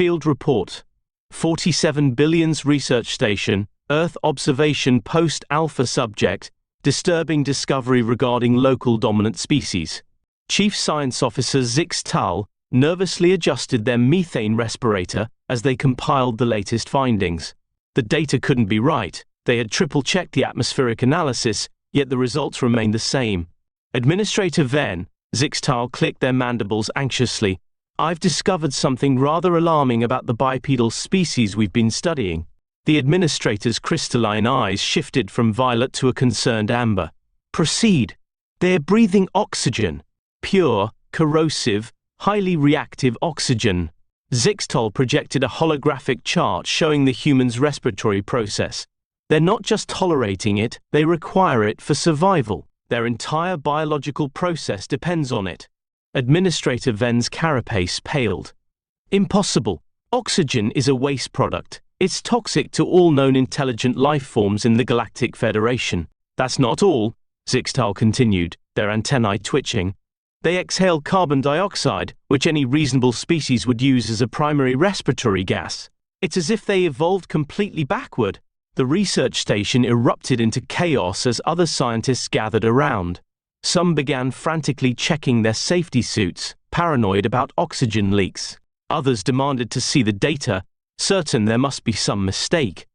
Field Report. 47 Billions Research Station, Earth Observation Post-Alpha Subject, disturbing discovery regarding local dominant species. Chief Science Officer Zix Tal nervously adjusted their methane respirator as they compiled the latest findings. The data couldn't be right. They had triple-checked the atmospheric analysis, yet the results remained the same. Administrator Venn, Zix Tal clicked their mandibles anxiously. I've discovered something rather alarming about the bipedal species we've been studying. The administrator's crystalline eyes shifted from violet to a concerned amber. Proceed. They're breathing oxygen. Pure, corrosive, highly reactive oxygen. Zix Tal projected a holographic chart showing the human's respiratory process. They're not just tolerating it, they require it for survival. Their entire biological process depends on it. Administrator Venn's carapace paled. Impossible. Oxygen is a waste product. It's toxic to all known intelligent life forms in the Galactic Federation. That's not all, Zix Tal continued, their antennae twitching. They exhale carbon dioxide, which any reasonable species would use as a primary respiratory gas. It's as if they evolved completely backward. The research station erupted into chaos as other scientists gathered around. Some began frantically checking their safety suits, paranoid about oxygen leaks. Others demanded to see the data, certain there must be some mistake.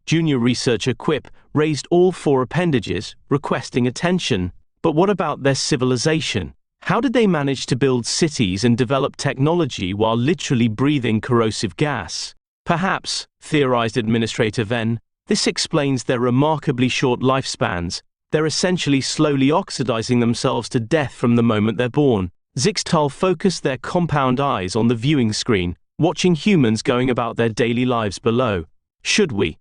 Junior researcher Quip raised all four appendages, requesting attention. But what about their civilization? How did they manage to build cities and develop technology while literally breathing corrosive gas? Perhaps, theorized Administrator Venn, this explains their remarkably short lifespans. They're essentially slowly oxidizing themselves to death from the moment they're born. Zix Tal focused their compound eyes on the viewing screen, watching humans going about their daily lives below. Should we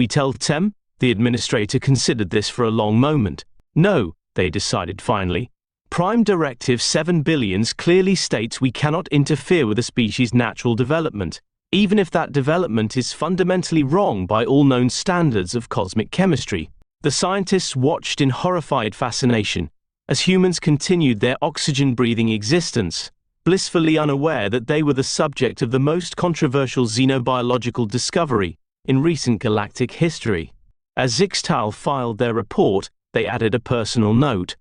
tell Tem? The administrator considered this for a long moment. No, they decided finally. Prime Directive 7 Billions clearly states we cannot interfere with a species' natural development, even if that development is fundamentally wrong by all known standards of cosmic chemistry. The scientists watched in horrified fascination as humans continued their oxygen-breathing existence, blissfully unaware that they were the subject of the most controversial xenobiological discovery in recent galactic history. As Zix Tal filed their report, they added a personal note.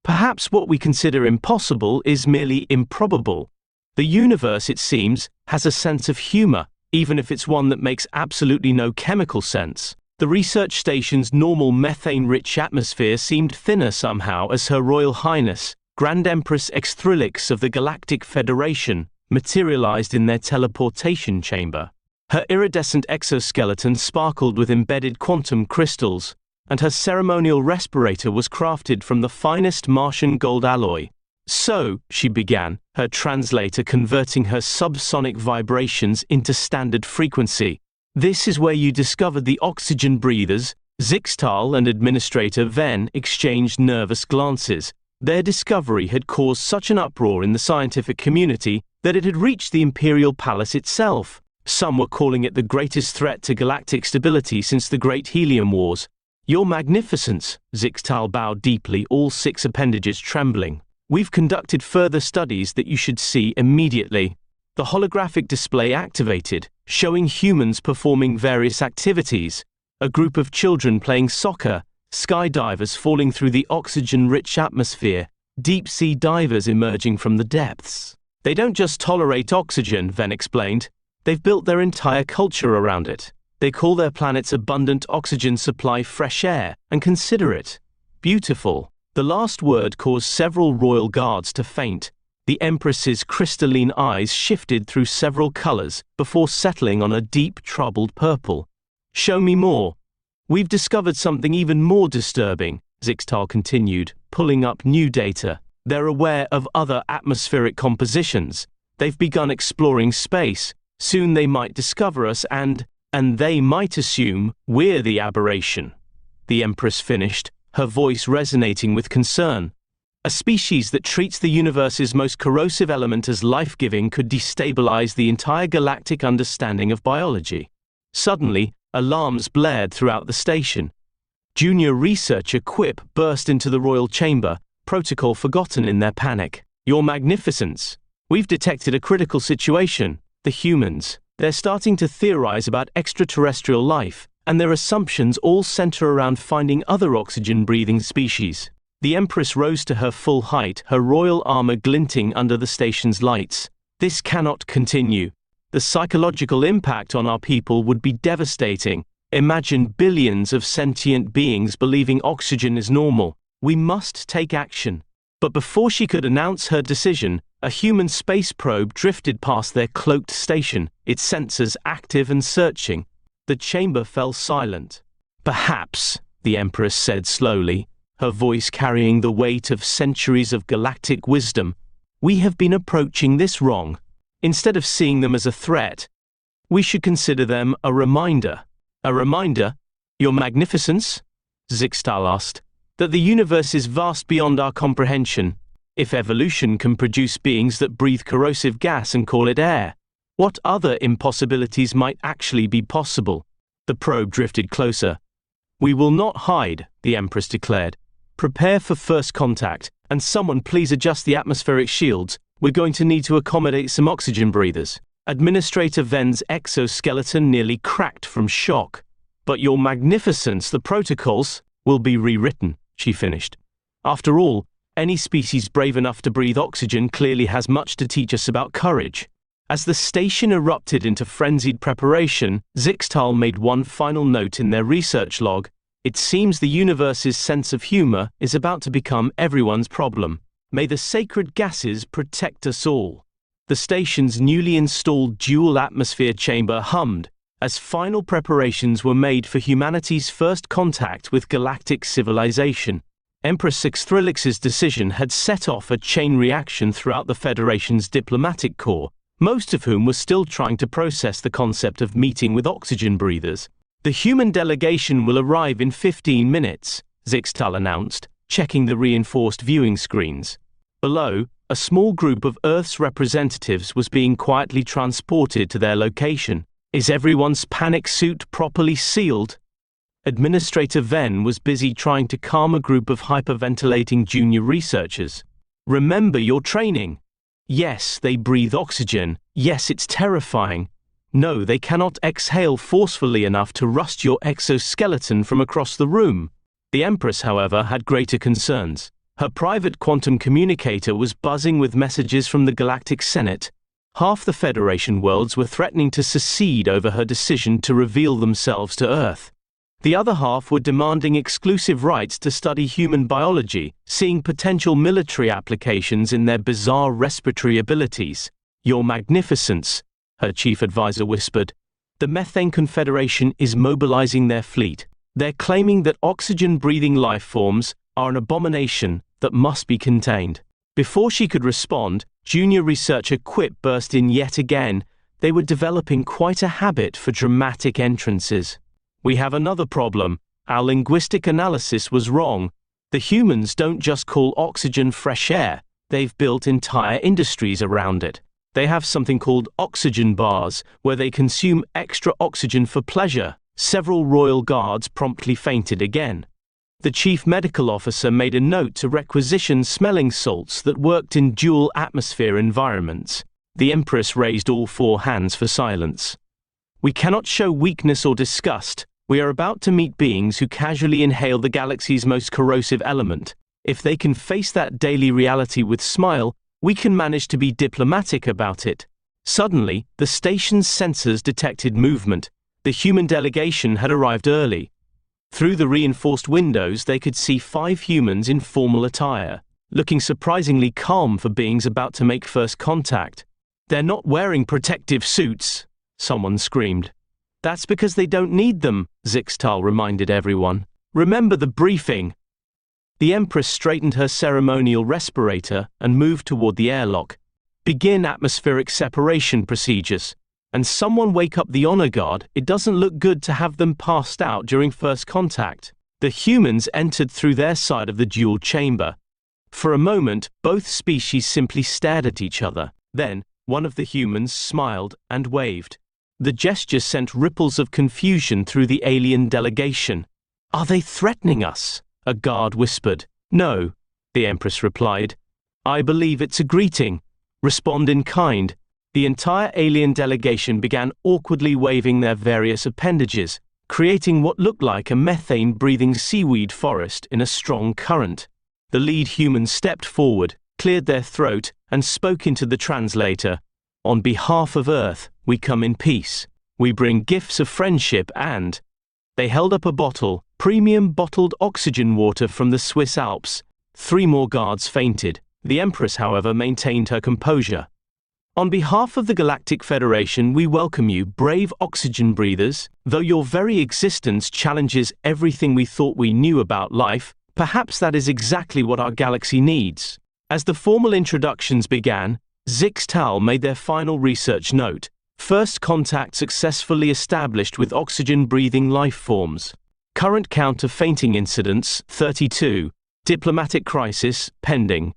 Perhaps what we consider impossible is merely improbable. The universe, it seems, has a sense of humor, even if it's one that makes absolutely no chemical sense. The research station's normal methane-rich atmosphere seemed thinner somehow as Her Royal Highness, Grand Empress Exthrylix of the Galactic Federation, materialized in their teleportation chamber. Her iridescent exoskeleton sparkled with embedded quantum crystals, and her ceremonial respirator was crafted from the finest Martian gold alloy. So, she began, her translator converting her subsonic vibrations into standard frequency. This is where you discovered the oxygen breathers. Zix Tal and Administrator Venn exchanged nervous glances. Their discovery had caused such an uproar in the scientific community that it had reached the Imperial Palace itself. Some were calling it the greatest threat to galactic stability since the Great Helium Wars. Your Magnificence, Zix Tal bowed deeply, all six appendages trembling. We've conducted further studies that you should see immediately. The holographic display activated, showing humans performing various activities. A group of children playing soccer, skydivers falling through the oxygen-rich atmosphere, deep-sea divers emerging from the depths. They don't just tolerate oxygen, Venn explained. They've built their entire culture around it. They call their planet's abundant oxygen supply fresh air, and consider it beautiful. The last word caused several royal guards to faint. The Empress's crystalline eyes shifted through several colors before settling on a deep, troubled purple. Show me more. We've discovered something even more disturbing, Zix Tal continued, pulling up new data. They're aware of other atmospheric compositions. They've begun exploring space. Soon they might discover us and they might assume we're the aberration. The Empress finished, her voice resonating with concern. A species that treats the universe's most corrosive element as life-giving could destabilize the entire galactic understanding of biology. Suddenly, alarms blared throughout the station. Junior researcher Quip burst into the royal chamber, protocol forgotten in their panic. Your Magnificence, we've detected a critical situation. The humans. They're starting to theorize about extraterrestrial life, and their assumptions all center around finding other oxygen-breathing species. The Empress rose to her full height, her royal armor glinting under the station's lights. This cannot continue. The psychological impact on our people would be devastating. Imagine billions of sentient beings believing oxygen is normal. We must take action. But before she could announce her decision, a human space probe drifted past their cloaked station, its sensors active and searching. The chamber fell silent. Perhaps, the Empress said slowly, her voice carrying the weight of centuries of galactic wisdom, we have been approaching this wrong. Instead of seeing them as a threat, we should consider them a reminder. A reminder, Your Magnificence? Zixtal asked, that the universe is vast beyond our comprehension. If evolution can produce beings that breathe corrosive gas and call it air, what other impossibilities might actually be possible? The probe drifted closer. We will not hide, the Empress declared. Prepare for first contact, and someone please adjust the atmospheric shields. We're going to need to accommodate some oxygen breathers. Administrator Ven's exoskeleton nearly cracked from shock. But Your Magnificence, the protocols will be rewritten, she finished. After all, any species brave enough to breathe oxygen clearly has much to teach us about courage. As the station erupted into frenzied preparation, Zixtal made one final note in their research log. It seems the universe's sense of humor is about to become everyone's problem. May the sacred gases protect us all. The station's newly installed dual atmosphere chamber hummed as final preparations were made for humanity's first contact with galactic civilization. Empress Sixthrillix's decision had set off a chain reaction throughout the Federation's diplomatic corps, most of whom were still trying to process the concept of meeting with oxygen breathers. The human delegation will arrive in 15 minutes, Zixtal announced, checking the reinforced viewing screens. Below, a small group of Earth's representatives was being quietly transported to their location. Is everyone's panic suit properly sealed? Administrator Ven was busy trying to calm a group of hyperventilating junior researchers. Remember your training. Yes, they breathe oxygen. Yes, it's terrifying. No, they cannot exhale forcefully enough to rust your exoskeleton from across the room. The Empress, however, had greater concerns. Her private quantum communicator was buzzing with messages from the Galactic Senate. Half the Federation worlds were threatening to secede over her decision to reveal themselves to Earth. The other half were demanding exclusive rights to study human biology, seeing potential military applications in their bizarre respiratory abilities. Your Magnificence, her chief advisor whispered. The Methane Confederation is mobilizing their fleet. They're claiming that oxygen-breathing life forms are an abomination that must be contained. Before she could respond, junior researcher Quip burst in yet again. They were developing quite a habit for dramatic entrances. We have another problem. Our linguistic analysis was wrong. The humans don't just call oxygen fresh air, they've built entire industries around it. They have something called oxygen bars, where they consume extra oxygen for pleasure. Several royal guards promptly fainted again. The chief medical officer made a note to requisition smelling salts that worked in dual atmosphere environments. The Empress raised all four hands for silence. We cannot show weakness or disgust. We are about to meet beings who casually inhale the galaxy's most corrosive element. If they can face that daily reality with smile, we can manage to be diplomatic about it. Suddenly, the station's sensors detected movement. The human delegation had arrived early. Through the reinforced windows, they could see 5 humans in formal attire, looking surprisingly calm for beings about to make first contact. They're not wearing protective suits, someone screamed. That's because they don't need them, Zixtal reminded everyone. Remember the briefing. The Empress straightened her ceremonial respirator and moved toward the airlock. Begin atmospheric separation procedures. And someone wake up the honor guard. It doesn't look good to have them passed out during first contact. The humans entered through their side of the dual chamber. For a moment, both species simply stared at each other. Then, one of the humans smiled and waved. The gesture sent ripples of confusion through the alien delegation. Are they threatening us? A guard whispered. No, the Empress replied. I believe it's a greeting. Respond in kind. The entire alien delegation began awkwardly waving their various appendages, creating what looked like a methane-breathing seaweed forest in a strong current. The lead human stepped forward, cleared their throat, and spoke into the translator. "On behalf of Earth, we come in peace. We bring gifts of friendship and..." They held up a bottle, premium bottled oxygen water from the Swiss Alps. 3 more guards fainted. The Empress, however, maintained her composure. "On behalf of the Galactic Federation, we welcome you, brave oxygen breathers. Though your very existence challenges everything we thought we knew about life, perhaps that is exactly what our galaxy needs." As the formal introductions began, Zixtal made their final research note. First contact successfully established with oxygen-breathing life forms. Current count of fainting incidents, 32. Diplomatic crisis, pending.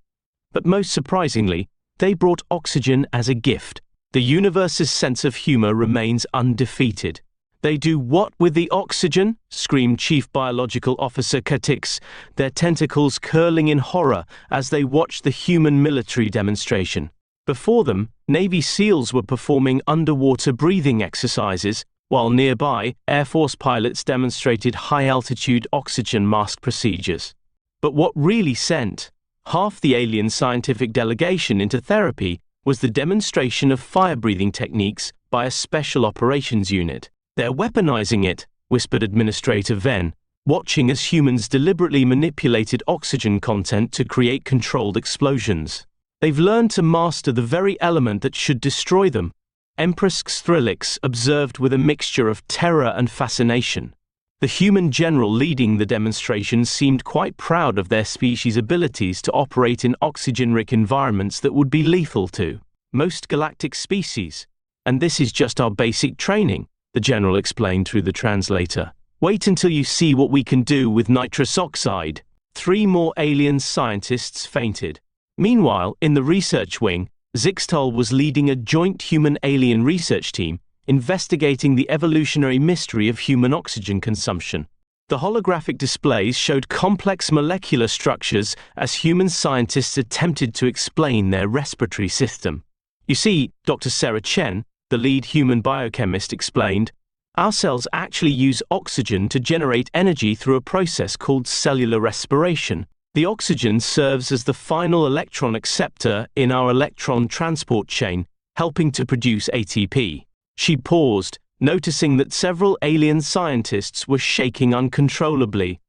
But most surprisingly, they brought oxygen as a gift. The universe's sense of humor remains undefeated. "They do what with the oxygen?" screamed Chief Biological Officer Katix, their tentacles curling in horror as they watched the human military demonstration. Before them, Navy SEALs were performing underwater breathing exercises, while nearby, Air Force pilots demonstrated high-altitude oxygen mask procedures. But what really sent half the alien scientific delegation into therapy was the demonstration of fire-breathing techniques by a special operations unit. "They're weaponizing it," whispered Administrator Venn, watching as humans deliberately manipulated oxygen content to create controlled explosions. "They've learned to master the very element that should destroy them," Empress Xthrillix observed with a mixture of terror and fascination. The human general leading the demonstration seemed quite proud of their species' abilities to operate in oxygen-rich environments that would be lethal to most galactic species. "And this is just our basic training," the general explained through the translator. "Wait until you see what we can do with nitrous oxide." 3 more alien scientists fainted. Meanwhile, in the research wing, Zixtal was leading a joint human-alien research team, investigating the evolutionary mystery of human oxygen consumption. The holographic displays showed complex molecular structures as human scientists attempted to explain their respiratory system. "You see," Dr. Sarah Chen, the lead human biochemist, explained, "our cells actually use oxygen to generate energy through a process called cellular respiration. The oxygen serves as the final electron acceptor in our electron transport chain, helping to produce ATP." She paused, noticing that several alien scientists were shaking uncontrollably.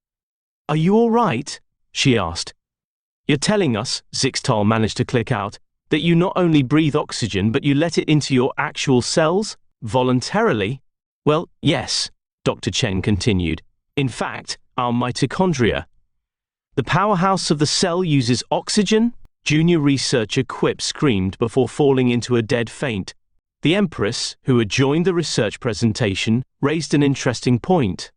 "Are you all right?" she asked. "You're telling us," Zixtal managed to click out, "that you not only breathe oxygen but you let it into your actual cells? Voluntarily?" "Well, yes," Dr. Chen continued. "In fact, our mitochondria. The powerhouse of the cell uses oxygen?" Junior researcher Quip screamed before falling into a dead faint. The Empress, who had joined the research presentation, raised an interesting point.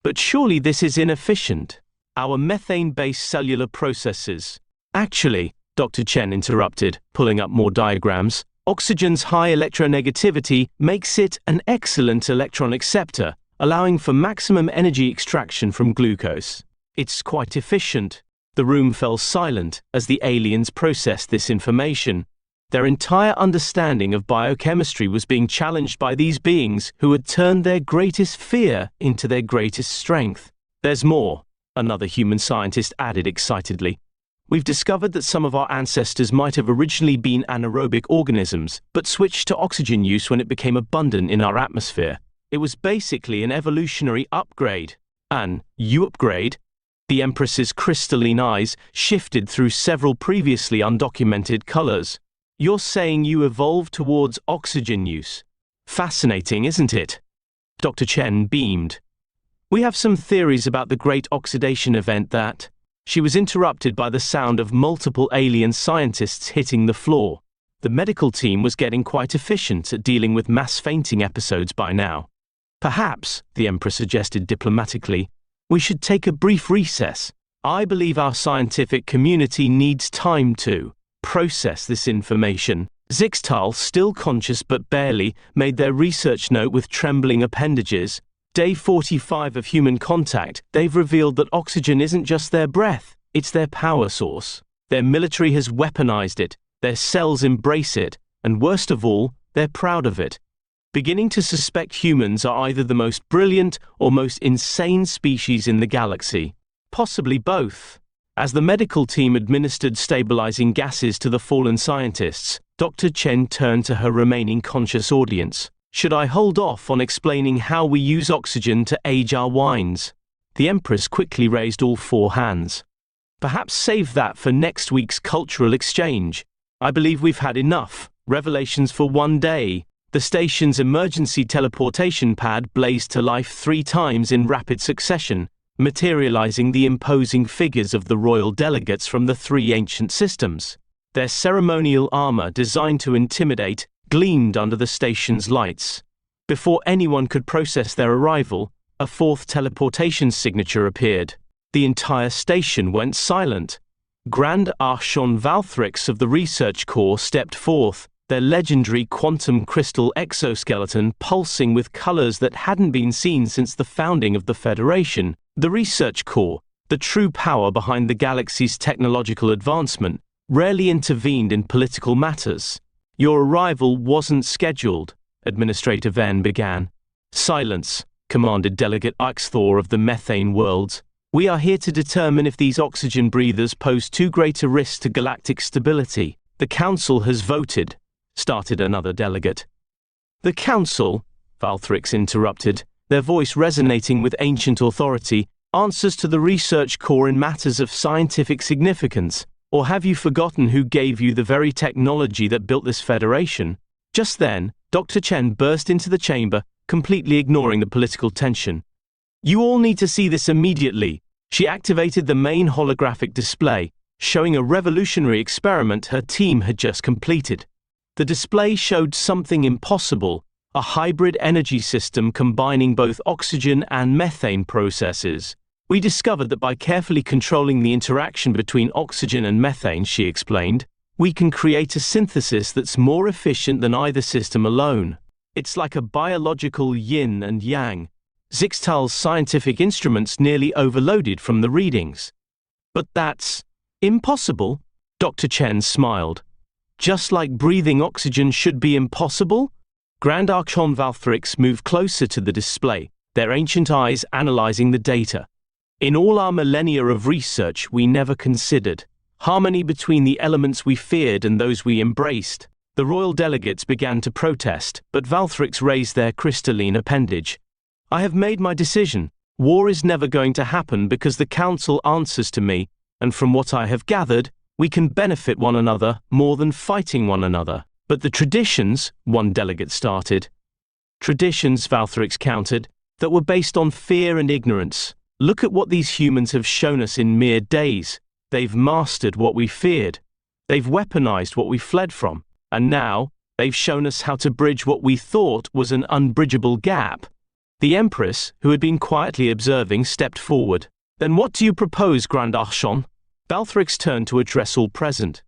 "But surely this is inefficient. Our methane-based cellular processes..." "Actually," Dr. Chen interrupted, pulling up more diagrams, "oxygen's high electronegativity makes it an excellent electron acceptor, allowing for maximum energy extraction from glucose. It's quite efficient." The room fell silent as the aliens processed this information. Their entire understanding of biochemistry was being challenged by these beings who had turned their greatest fear into their greatest strength. "There's more," another human scientist added excitedly. "We've discovered that some of our ancestors might have originally been anaerobic organisms, but switched to oxygen use when it became abundant in our atmosphere. It was basically an evolutionary upgrade." "An upgrade?" The Empress's crystalline eyes shifted through several previously undocumented colors. "You're saying you evolved towards oxygen use? Fascinating, isn't it?" Dr. Chen beamed. "We have some theories about the Great Oxidation Event that..." She was interrupted by the sound of multiple alien scientists hitting the floor. The medical team was getting quite efficient at dealing with mass fainting episodes by now. "Perhaps," the Empress suggested diplomatically, "we should take a brief recess. I believe our scientific community needs time to process this information." Zixtal, still conscious but barely, made their research note with trembling appendages. "Day 45 of human contact, they've revealed that oxygen isn't just their breath, it's their power source. Their military has weaponized it, their cells embrace it, And worst of all, they're proud of it, beginning to suspect humans are either the most brilliant or most insane species in the galaxy. Possibly both. As the medical team administered stabilizing gases to the fallen scientists, Dr. Chen turned to her remaining conscious audience. Should I hold off on explaining how we use oxygen to age our wines? The Empress quickly raised all four hands. Perhaps save that for next week's cultural exchange. I believe we've had enough. Revelations for one day. The station's emergency teleportation pad blazed to life 3 times in rapid succession, materializing the imposing figures of the royal delegates from the 3 ancient systems. Their ceremonial armor, designed to intimidate, gleamed under the station's lights. Before anyone could process their arrival, a 4th teleportation signature appeared. The entire station went silent. Grand Archon Valthrix of the Research Corps stepped forth, their legendary quantum crystal exoskeleton pulsing with colors that hadn't been seen since the founding of the Federation. The Research Corps, the true power behind the galaxy's technological advancement, rarely intervened in political matters. Your arrival wasn't scheduled, Administrator Venn began. Silence, commanded Delegate Ixthor of the Methane Worlds. We are here to determine if these oxygen breathers pose too great a risk to galactic stability. The Council has voted, started another delegate. The Council, Valthrix interrupted, their voice resonating with ancient authority, answers to the Research Corps in matters of scientific significance. Or have you forgotten who gave you the very technology that built this federation? Just then, Dr. Chen burst into the chamber, completely ignoring the political tension. You all need to see this immediately. She activated the main holographic display, showing a revolutionary experiment her team had just completed. The display showed something impossible, a hybrid energy system combining both oxygen and methane processes. We discovered that by carefully controlling the interaction between oxygen and methane, she explained, we can create a synthesis that's more efficient than either system alone. It's like a biological yin and yang. Zixtal's scientific instruments nearly overloaded from the readings. But that's impossible, Dr. Chen smiled. Just like breathing oxygen should be impossible? Grand Archon Valthrix moved closer to the display, their ancient eyes analyzing the data. In all our millennia of research, we never considered harmony between the elements we feared and those we embraced. The royal delegates began to protest, but Valthrix raised their crystalline appendage. I have made my decision. War is never going to happen because the Council answers to me, and from what I have gathered, we can benefit one another more than fighting one another. But the traditions, one delegate started. Traditions, Valthrix countered, that were based on fear and ignorance. Look at what these humans have shown us in mere days. They've mastered what we feared. They've weaponized what we fled from. And now, they've shown us how to bridge what we thought was an unbridgeable gap. The Empress, who had been quietly observing, stepped forward. Then what do you propose, Grand Archon? Valthrix turned to address all present.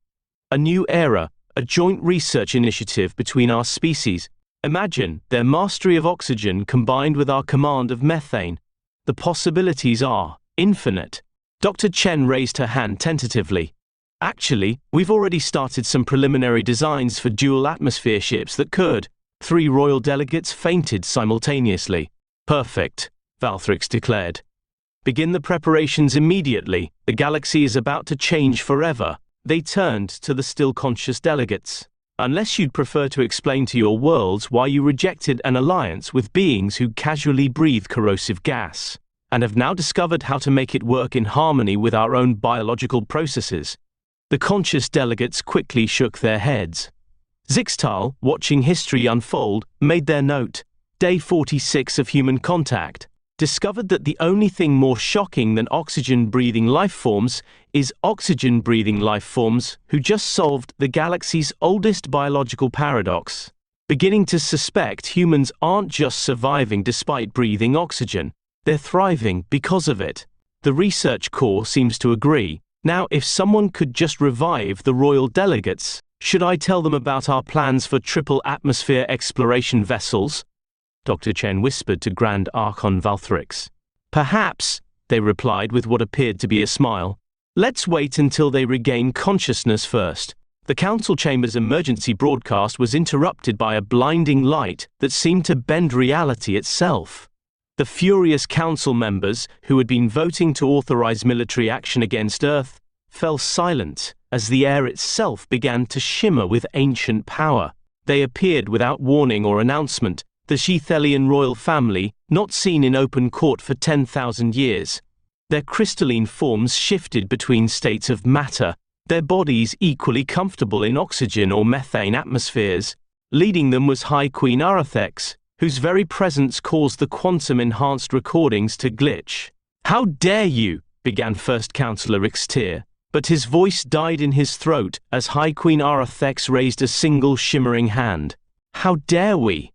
A new era, a joint research initiative between our species. Imagine their mastery of oxygen combined with our command of methane. The possibilities are infinite. Dr. Chen raised her hand tentatively. Actually, we've already started some preliminary designs for dual atmosphere ships that could. 3 royal delegates fainted simultaneously. Perfect, Valthrix declared. Begin the preparations immediately. The galaxy is about to change forever. They turned to the still conscious delegates. Unless you'd prefer to explain to your worlds why you rejected an alliance with beings who casually breathe corrosive gas, and have now discovered how to make it work in harmony with our own biological processes. The conscious delegates quickly shook their heads. Zixtal, watching history unfold, made their note. Day 46 of human contact. Discovered that the only thing more shocking than oxygen-breathing life forms is oxygen-breathing life forms who just solved the galaxy's oldest biological paradox. Beginning to suspect humans aren't just surviving despite breathing oxygen, they're thriving because of it. The Research Corps seems to agree. Now, if someone could just revive the royal delegates, should I tell them about our plans for triple atmosphere exploration vessels? Dr. Chen whispered to Grand Archon Valthrix. Perhaps, they replied with what appeared to be a smile. Let's wait until they regain consciousness first. The council chamber's emergency broadcast was interrupted by a blinding light that seemed to bend reality itself. The furious council members, who had been voting to authorize military action against Earth, fell silent as the air itself began to shimmer with ancient power. They appeared without warning or announcement, the Sheathelian royal family, not seen in open court for 10,000 years. Their crystalline forms shifted between states of matter, their bodies equally comfortable in oxygen or methane atmospheres. Leading them was High Queen Arathex, whose very presence caused the quantum-enhanced recordings to glitch. "How dare you?" began First Counselor Ixtir, but his voice died in his throat as High Queen Arathex raised a single shimmering hand. "How dare we?"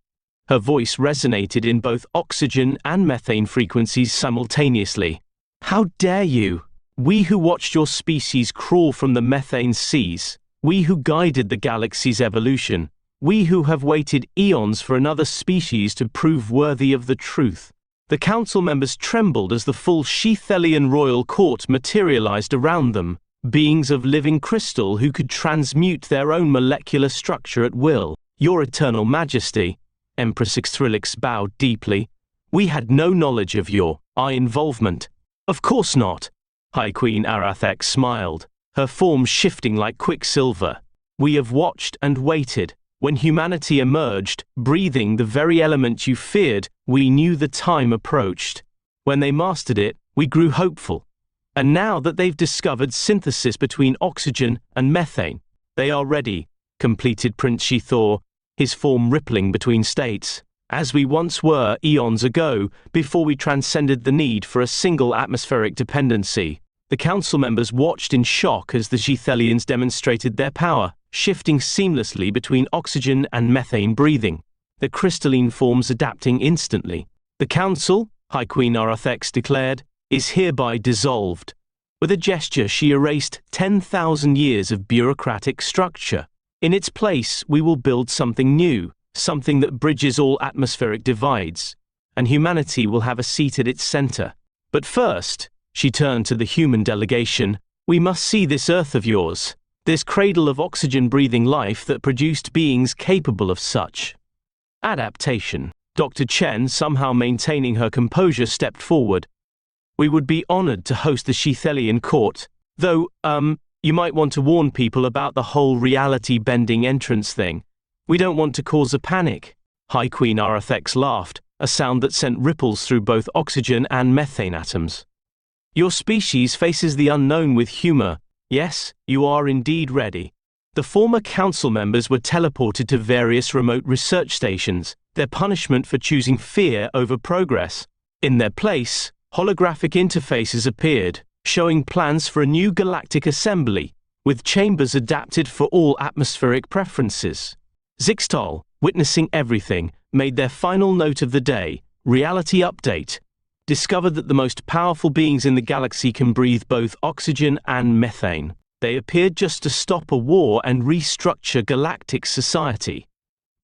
Her voice resonated in both oxygen and methane frequencies simultaneously. "How dare you? We who watched your species crawl from the methane seas, we who guided the galaxy's evolution, we who have waited eons for another species to prove worthy of the truth." The council members trembled as the full Sheathelian royal court materialized around them, beings of living crystal who could transmute their own molecular structure at will. "Your Eternal Majesty," Empress Ixtrilix bowed deeply, "we had no knowledge of our involvement." "Of course not." High Queen Arathex smiled, her form shifting like quicksilver. "We have watched and waited. When humanity emerged, breathing the very element you feared, we knew the time approached. When they mastered it, we grew hopeful. And now that they've discovered synthesis between oxygen and methane, they are ready," completed Prince Sheathor, his form rippling between states. "As we once were eons ago, before we transcended the need for a single atmospheric dependency." The council members watched in shock as the Sheathelians demonstrated their power, shifting seamlessly between oxygen and methane breathing, their crystalline forms adapting instantly. "The council," High Queen Arathex declared, "is hereby dissolved." With a gesture she erased 10,000 years of bureaucratic structure. "In its place, we will build something new, something that bridges all atmospheric divides, and humanity will have a seat at its center. But first," she turned to the human delegation, "we must see this Earth of yours, this cradle of oxygen-breathing life that produced beings capable of such adaptation." Dr. Chen, somehow maintaining her composure, stepped forward. "We would be honored to host the Sheathelian court, though, you might want to warn people about the whole reality-bending entrance thing. We don't want to cause a panic." High Queen Arathex laughed, a sound that sent ripples through both oxygen and methane atoms. "Your species faces the unknown with humor. Yes, you are indeed ready." The former council members were teleported to various remote research stations, their punishment for choosing fear over progress. In their place, holographic interfaces appeared, showing plans for a new galactic assembly, with chambers adapted for all atmospheric preferences. Zixtal, witnessing everything, made their final note of the day, reality update. Discovered that the most powerful beings in the galaxy can breathe both oxygen and methane. They appeared just to stop a war and restructure galactic society.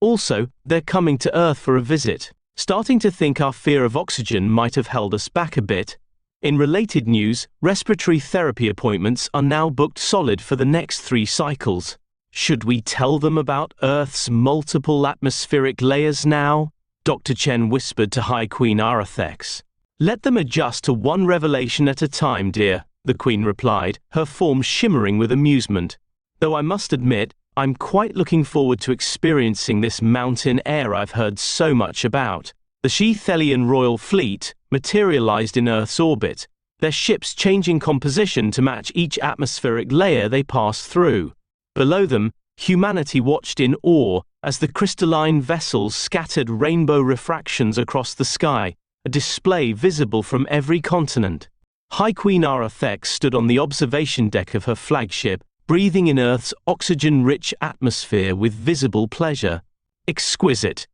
Also, they're coming to Earth for a visit. Starting to think our fear of oxygen might have held us back a bit. In related news, respiratory therapy appointments are now booked solid for the next 3 cycles. Should we tell them about Earth's multiple atmospheric layers now? Dr. Chen whispered to High Queen Arathex. "Let them adjust to one revelation at a time, dear," the Queen replied, her form shimmering with amusement. "Though I must admit, I'm quite looking forward to experiencing this mountain air I've heard so much about." The Sheathelian royal fleet materialized in Earth's orbit, their ships changing composition to match each atmospheric layer they passed through. Below them, humanity watched in awe as the crystalline vessels scattered rainbow refractions across the sky, a display visible from every continent. High Queen Arathex stood on the observation deck of her flagship, breathing in Earth's oxygen-rich atmosphere with visible pleasure. Exquisite.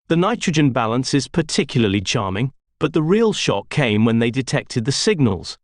The nitrogen balance is particularly charming, but the real shock came when they detected the signals.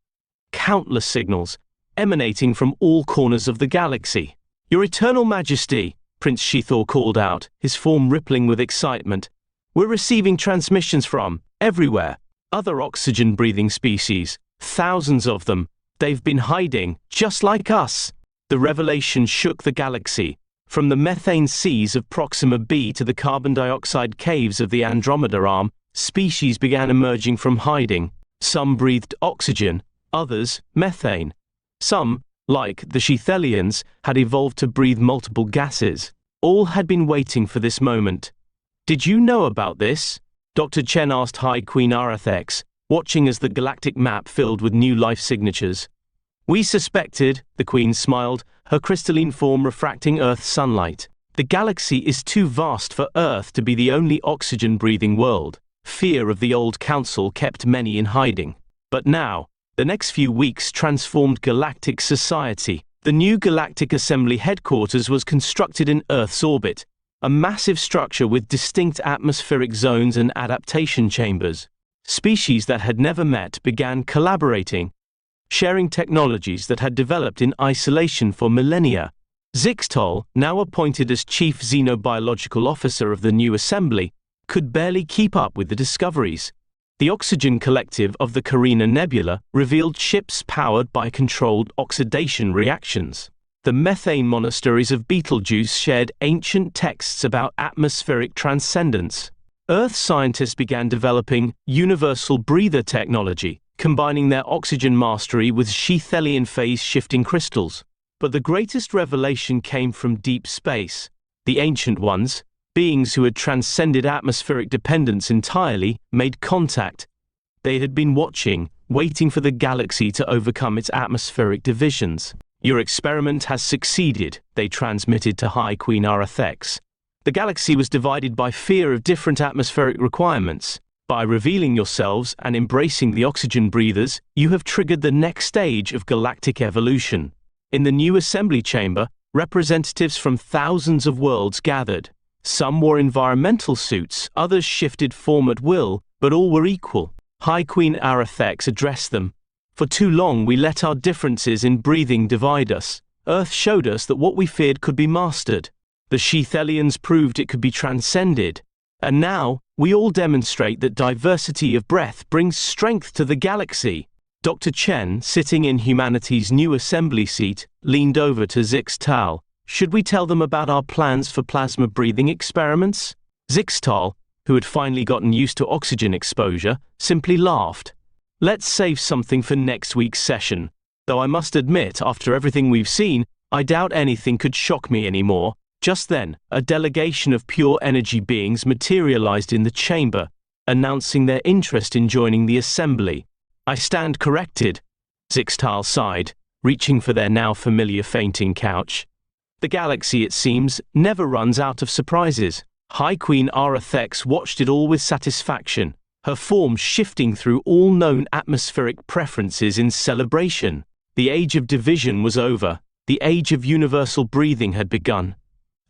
Countless signals, emanating from all corners of the galaxy. "Your Eternal Majesty," Prince Sheathor called out, his form rippling with excitement. "We're receiving transmissions from everywhere. Other oxygen-breathing species, thousands of them. They've been hiding, just like us." The revelation shook the galaxy. From the methane seas of Proxima b to the carbon dioxide caves of the Andromeda Arm, species began emerging from hiding. Some breathed oxygen, others methane. Some, like the Sheathelians, had evolved to breathe multiple gases. All had been waiting for this moment. "Did you know about this?" Dr. Chen asked High Queen Arathex, watching as the galactic map filled with new life signatures. "We suspected," the Queen smiled, her crystalline form refracting Earth's sunlight. "The galaxy is too vast for Earth to be the only oxygen-breathing world." Fear of the old council kept many in hiding. But now, the next few weeks transformed galactic society. The new Galactic Assembly headquarters was constructed in Earth's orbit, a massive structure with distinct atmospheric zones and adaptation chambers. Species that had never met began collaborating, sharing technologies that had developed in isolation for millennia. Zixtal, now appointed as Chief Xenobiological Officer of the new assembly, could barely keep up with the discoveries. The Oxygen Collective of the Carina Nebula revealed ships powered by controlled oxidation reactions. The methane monasteries of Betelgeuse shared ancient texts about atmospheric transcendence. Earth scientists began developing universal breather technology, combining their oxygen mastery with Sheathelian phase-shifting crystals. But the greatest revelation came from deep space. The Ancient Ones, beings who had transcended atmospheric dependence entirely, made contact. They had been watching, waiting for the galaxy to overcome its atmospheric divisions. "Your experiment has succeeded," they transmitted to High Queen Arathex. "The galaxy was divided by fear of different atmospheric requirements. By revealing yourselves and embracing the oxygen breathers, you have triggered the next stage of galactic evolution." In the new assembly chamber, representatives from thousands of worlds gathered. Some wore environmental suits, others shifted form at will, but all were equal. High Queen Arathex addressed them. "For too long we let our differences in breathing divide us. Earth showed us that what we feared could be mastered. The Sheathelians proved it could be transcended. And now, we all demonstrate that diversity of breath brings strength to the galaxy." Dr. Chen, sitting in humanity's new assembly seat, leaned over to Zixtal. "Should we tell them about our plans for plasma breathing experiments?" Zixtal, who had finally gotten used to oxygen exposure, simply laughed. "Let's save something for next week's session. Though I must admit, after everything we've seen, I doubt anything could shock me anymore." Just then, a delegation of pure energy beings materialized in the chamber, announcing their interest in joining the assembly. "I stand corrected," Zixtal sighed, reaching for their now familiar fainting couch. "The galaxy, it seems, never runs out of surprises." High Queen Arathex watched it all with satisfaction, her form shifting through all known atmospheric preferences in celebration. The age of division was over, the age of universal breathing had begun.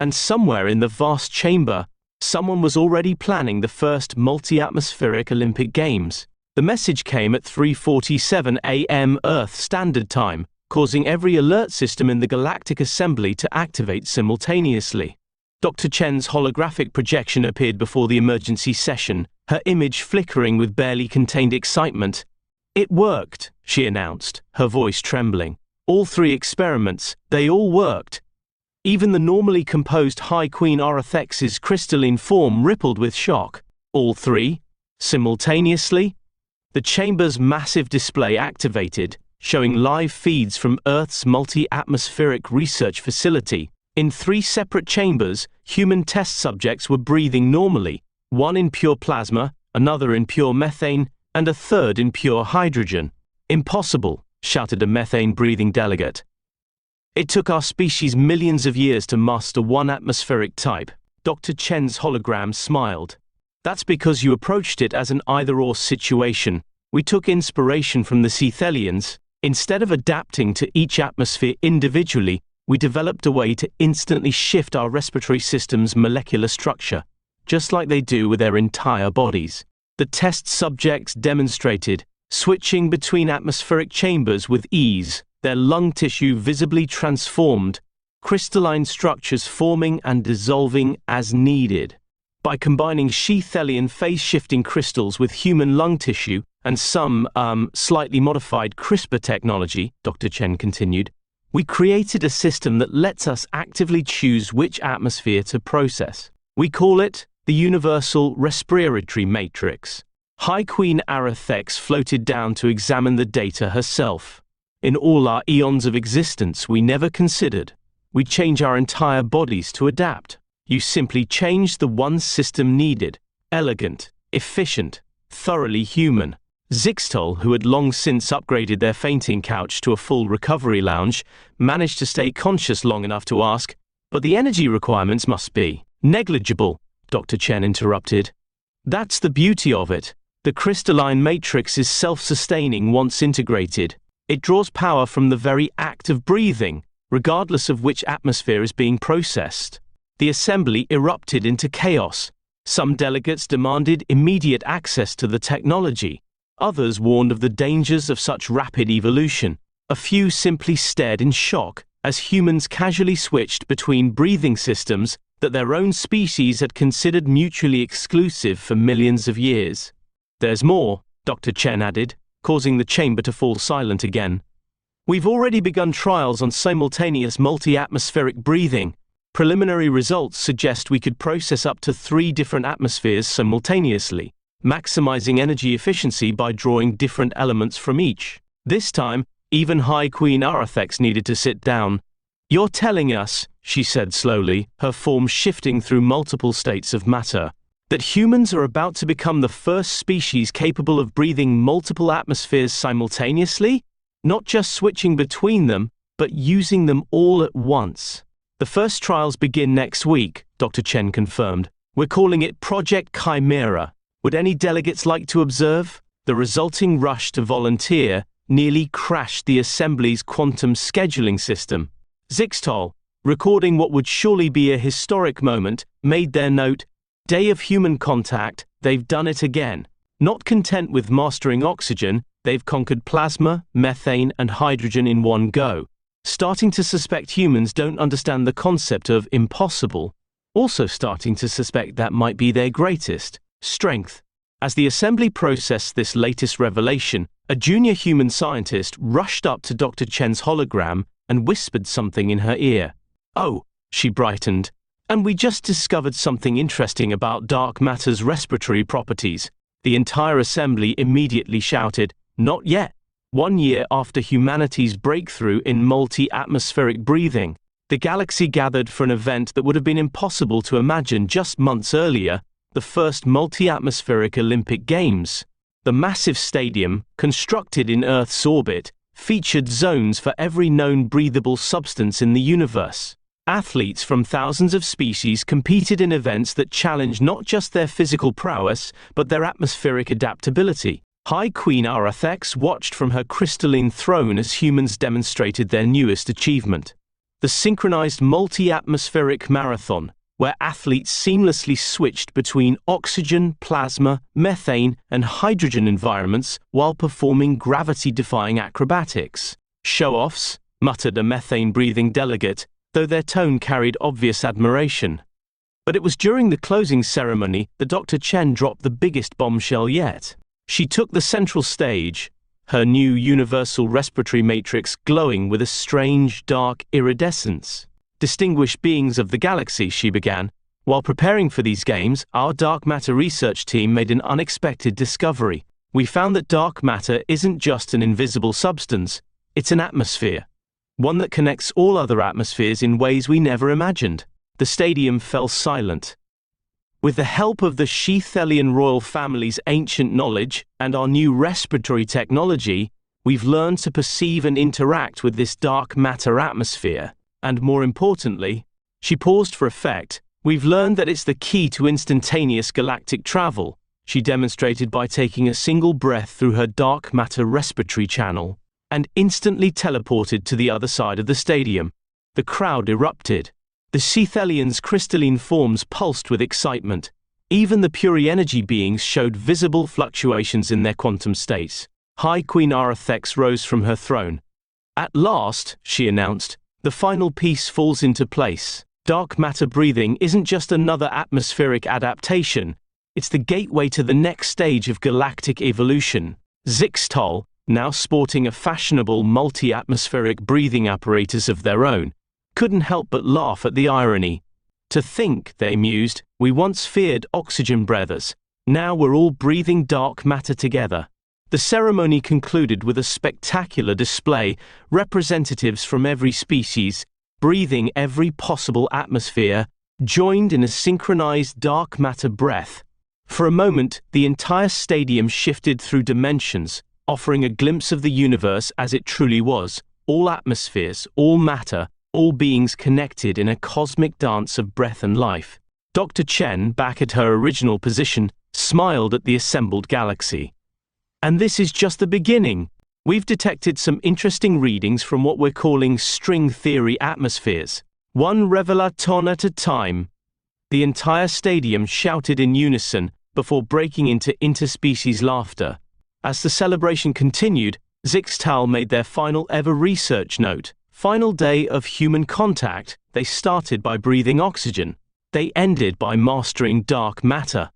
And somewhere in the vast chamber, someone was already planning the first multi-atmospheric Olympic Games. The message came at 3:47 a.m. Earth Standard Time, causing every alert system in the Galactic Assembly to activate simultaneously. Dr. Chen's holographic projection appeared before the emergency session, her image flickering with barely contained excitement. "It worked," she announced, her voice trembling. "All 3 experiments, they all worked." Even the normally composed High Queen Arathex's crystalline form rippled with shock. "All 3? Simultaneously?" The chamber's massive display activated, showing live feeds from Earth's multi-atmospheric research facility. In 3 separate chambers, human test subjects were breathing normally, one in pure plasma, another in pure methane, and a third in pure hydrogen. "Impossible," shouted a methane-breathing delegate. "It took our species millions of years to master one atmospheric type." Dr. Chen's hologram smiled. "That's because you approached it as an either-or situation. We took inspiration from the Sheathelians. Instead of adapting to each atmosphere individually, we developed a way to instantly shift our respiratory system's molecular structure, just like they do with their entire bodies." The test subjects demonstrated, switching between atmospheric chambers with ease, their lung tissue visibly transformed, crystalline structures forming and dissolving as needed. By combining Sheathelian phase-shifting crystals with human lung tissue and some, slightly modified CRISPR technology, Dr. Chen continued, We created a system that lets us actively choose which atmosphere to process. We call it the Universal Respiratory Matrix. High Queen Arathex floated down to examine the data herself. In all our eons of existence, we never considered we'd change our entire bodies to adapt. You simply changed the one system needed: elegant, efficient, thoroughly human. Zixtol, who had long since upgraded their fainting couch to a full recovery lounge, managed to stay conscious long enough to ask, "But the energy requirements must be negligible," Dr. Chen interrupted. "That's the beauty of it. The crystalline matrix is self-sustaining once integrated. It draws power from the very act of breathing, regardless of which atmosphere is being processed." The assembly erupted into chaos. Some delegates demanded immediate access to the technology. Others warned of the dangers of such rapid evolution. A few simply stared in shock as humans casually switched between breathing systems that their own species had considered mutually exclusive for millions of years. "There's more," Dr. Chen added, causing the chamber to fall silent again. "We've already begun trials on simultaneous multi-atmospheric breathing. Preliminary results suggest we could process up to 3 different atmospheres simultaneously, maximizing energy efficiency by drawing different elements from each." This time, even High Queen Arathex needed to sit down. "You're telling us," she said slowly, her form shifting through multiple states of matter, "that humans are about to become the first species capable of breathing multiple atmospheres simultaneously? Not just switching between them, but using them all at once." "The first trials begin next week," Dr. Chen confirmed. "We're calling it Project Chimera. Would any delegates like to observe?" The resulting rush to volunteer nearly crashed the Assembly's quantum scheduling system. Zixtol, recording what would surely be a historic moment, made their note, "Day of human contact, they've done it again." Not content with mastering oxygen, they've conquered plasma, methane, and hydrogen in one go. Starting to suspect humans don't understand the concept of impossible. Also starting to suspect that might be their greatest strength. As the assembly processed this latest revelation, a junior human scientist rushed up to Dr. Chen's hologram and whispered something in her ear. "Oh," she brightened, "and we just discovered something interesting about dark matter's respiratory properties." The entire assembly immediately shouted, "Not yet." 1 year after humanity's breakthrough in multi-atmospheric breathing, the galaxy gathered for an event that would have been impossible to imagine just months earlier: the first multi-atmospheric Olympic Games. The massive stadium, constructed in Earth's orbit, featured zones for every known breathable substance in the universe. Athletes from thousands of species competed in events that challenged not just their physical prowess, but their atmospheric adaptability. High Queen Arathex watched from her crystalline throne as humans demonstrated their newest achievement: the synchronized multi-atmospheric marathon, where athletes seamlessly switched between oxygen, plasma, methane, and hydrogen environments while performing gravity-defying acrobatics. "Show-offs," muttered a methane-breathing delegate, though their tone carried obvious admiration. But it was during the closing ceremony that Dr. Chen dropped the biggest bombshell yet. She took the central stage, her new universal respiratory matrix glowing with a strange, dark iridescence. "Distinguished beings of the galaxy," she began, "while preparing for these games, our dark matter research team made an unexpected discovery. We found that dark matter isn't just an invisible substance, it's an atmosphere. One that connects all other atmospheres in ways we never imagined." The stadium fell silent. "With the help of the Sheathelian royal family's ancient knowledge and our new respiratory technology, we've learned to perceive and interact with this dark matter atmosphere. And more importantly," she paused for effect, "we've learned that it's the key to instantaneous galactic travel," she demonstrated by taking a single breath through her dark matter respiratory channel, and instantly teleported to the other side of the stadium. The crowd erupted. The Sheathelians' crystalline forms pulsed with excitement. Even the Puri energy beings showed visible fluctuations in their quantum states. High Queen Arathex rose from her throne. "At last," she announced, "the final piece falls into place. Dark matter breathing isn't just another atmospheric adaptation, it's the gateway to the next stage of galactic evolution." Zixtol, now sporting a fashionable multi-atmospheric breathing apparatus of their own, couldn't help but laugh at the irony. To think, they mused, we once feared oxygen breathers. Now we're all breathing dark matter together. The ceremony concluded with a spectacular display, representatives from every species, breathing every possible atmosphere, joined in a synchronized dark matter breath. For a moment, the entire stadium shifted through dimensions, offering a glimpse of the universe as it truly was, all atmospheres, all matter, all beings connected in a cosmic dance of breath and life. Dr. Chen, back at her original position, smiled at the assembled galaxy. And this is just the beginning. We've detected some interesting readings from what we're calling string theory atmospheres, one revelaton at a time. The entire stadium shouted in unison before breaking into interspecies laughter. As the celebration continued, Zixtal made their final ever research note. Final day of human contact, they started by breathing oxygen. They ended by mastering dark matter.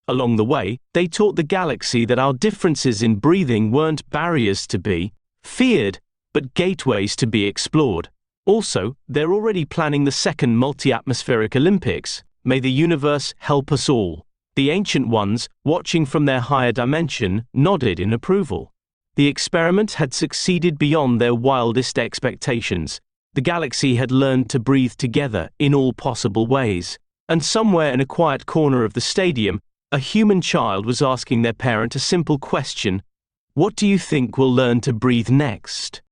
Along the way, they taught the galaxy that our differences in breathing weren't barriers to be feared, but gateways to be explored. Also, they're already planning the second multi-atmospheric Olympics. May the universe help us all. The ancient ones, watching from their higher dimension, nodded in approval. The experiment had succeeded beyond their wildest expectations. The galaxy had learned to breathe together in all possible ways. And somewhere in a quiet corner of the stadium, a human child was asking their parent a simple question: what do you think we'll learn to breathe next?